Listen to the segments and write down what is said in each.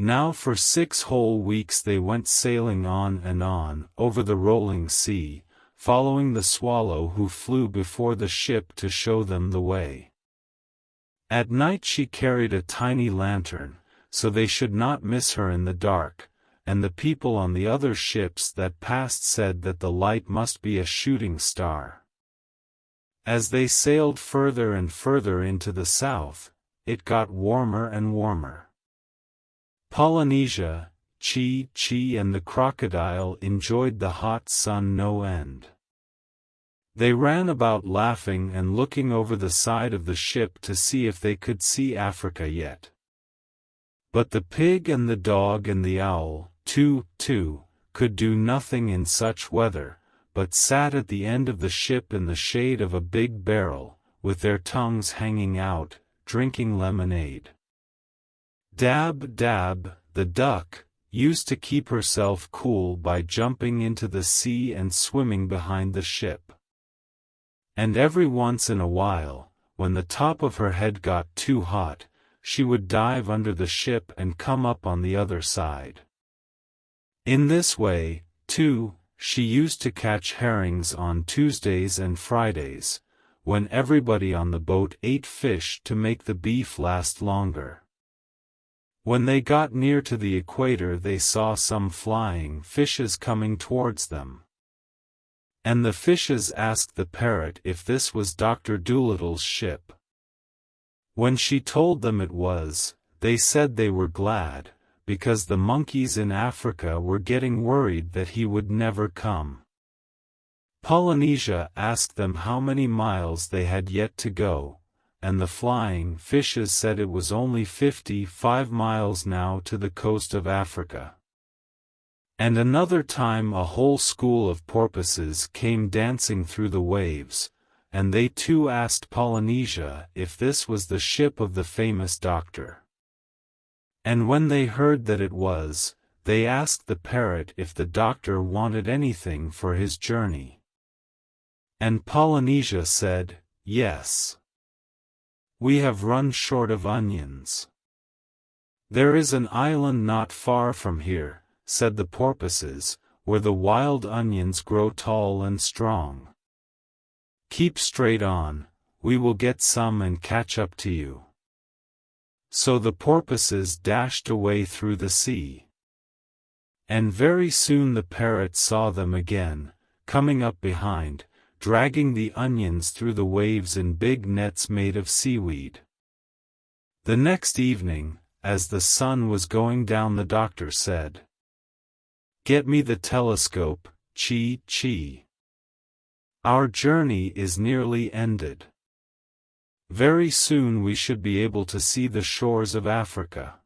Now for 6 whole weeks they went sailing on and on, over the rolling sea, following the swallow who flew before the ship to show them the way. At night she carried a tiny lantern, so they should not miss her in the dark, and the people on the other ships that passed said that the light must be a shooting star. As they sailed further and further into the south, it got warmer and warmer. Polynesia, Chee and the crocodile enjoyed the hot sun no end. They ran about laughing and looking over the side of the ship to see if they could see Africa yet. But the pig and the dog and the owl, too, could do nothing in such weather, but sat at the end of the ship in the shade of a big barrel, with their tongues hanging out, drinking lemonade. Dab, the duck, used to keep herself cool by jumping into the sea and swimming behind the ship. And every once in a while, when the top of her head got too hot, she would dive under the ship and come up on the other side. In this way, too, she used to catch herrings on Tuesdays and Fridays, when everybody on the boat ate fish to make the beef last longer. When they got near to the equator they saw some flying fishes coming towards them. And the fishes asked the parrot if this was Dr. Dolittle's ship. When she told them it was, they said they were glad, because the monkeys in Africa were getting worried that he would never come. Polynesia asked them how many miles they had yet to go, and the flying fishes said it was only 55 miles now to the coast of Africa. And another time a whole school of porpoises came dancing through the waves, and they too asked Polynesia if this was the ship of the famous doctor. And when they heard that it was, they asked the parrot if the doctor wanted anything for his journey. And Polynesia said, "Yes. We have run short of onions." "There is an island not far from here," said the porpoises, "where the wild onions grow tall and strong. Keep straight on, we will get some and catch up to you." So the porpoises dashed away through the sea. And very soon the parrot saw them again, coming up behind, dragging the onions through the waves in big nets made of seaweed. The next evening, as the sun was going down, the doctor said, "Get me the telescope, Chee. Our journey is nearly ended. Very soon we should be able to see the shores of Africa."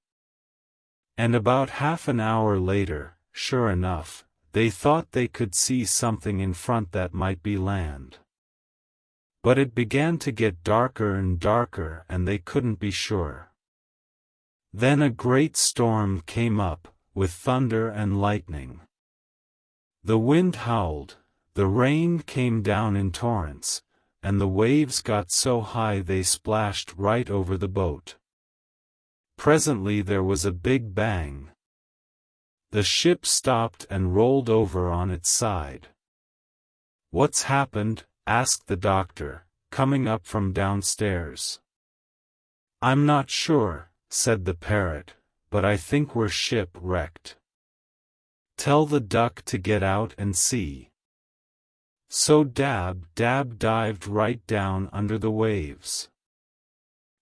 And about half an hour later, sure enough, they thought they could see something in front that might be land. But it began to get darker and darker and they couldn't be sure. Then a great storm came up, with thunder and lightning. The wind howled, the rain came down in torrents, and the waves got so high they splashed right over the boat. Presently there was a big bang. The ship stopped and rolled over on its side. "What's happened?" asked the doctor, coming up from downstairs. "I'm not sure," said the parrot, "but I think we're shipwrecked. Tell the duck to get out and see." So Dab dived right down under the waves.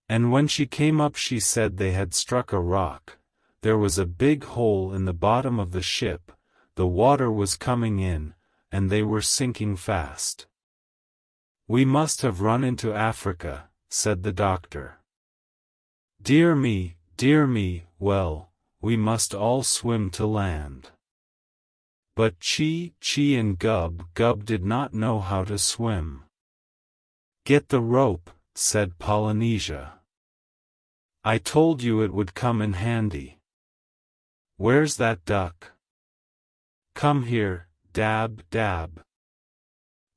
And when she came up she said they had struck a rock. There was a big hole in the bottom of the ship, the water was coming in, and they were sinking fast. "We must have run into Africa," said the doctor. Dear me, well, we must all swim to land." But Chee and Gub did not know how to swim. "Get the rope," said Polynesia. "I told you it would come in handy. Where's that duck? Come here, Dab.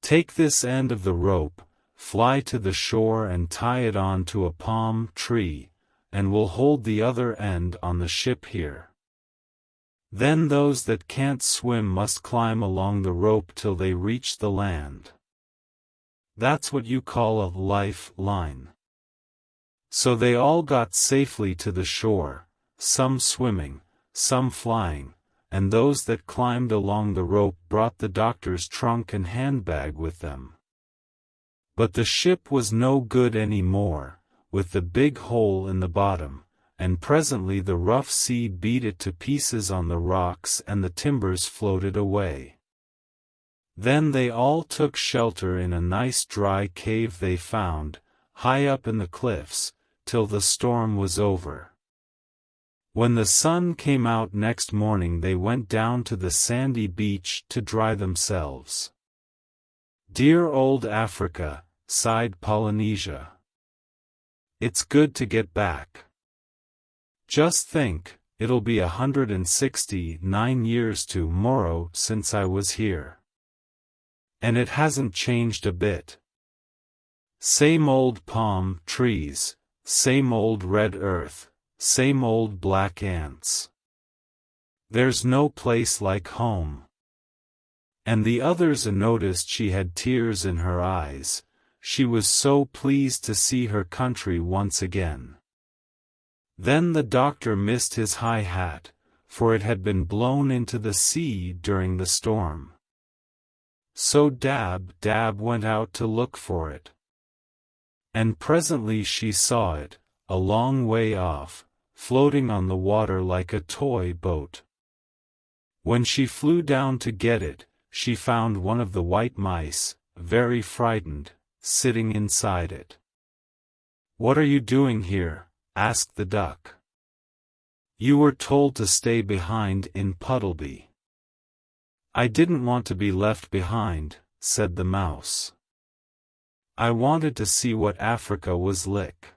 Take this end of the rope, fly to the shore and tie it on to a palm tree, and we'll hold the other end on the ship here. Then those that can't swim must climb along the rope till they reach the land. That's what you call a lifeline." So they all got safely to the shore, some swimming, some flying, and those that climbed along the rope brought the doctor's trunk and handbag with them. But the ship was no good any more, with the big hole in the bottom, and presently the rough sea beat it to pieces on the rocks and the timbers floated away. Then they all took shelter in a nice dry cave they found, high up in the cliffs, till the storm was over. When the sun came out next morning they went down to the sandy beach to dry themselves. "Dear old Africa," sighed Polynesia. "It's good to get back. Just think, it'll be 169 years to-morrow since I was here. And it hasn't changed a bit. Same old palm trees, same old red earth, same old black ants. There's no place like home." And the others noticed she had tears in her eyes. She was so pleased to see her country once again. Then the doctor missed his high hat, for it had been blown into the sea during the storm. So Dab went out to look for it. And presently she saw it, a long way off, floating on the water like a toy boat. When she flew down to get it, she found one of the white mice, very frightened, sitting inside it. "What are you doing here?" asked the duck. "You were told to stay behind in Puddleby." "I didn't want to be left behind," said the mouse. "I wanted to see what Africa was like."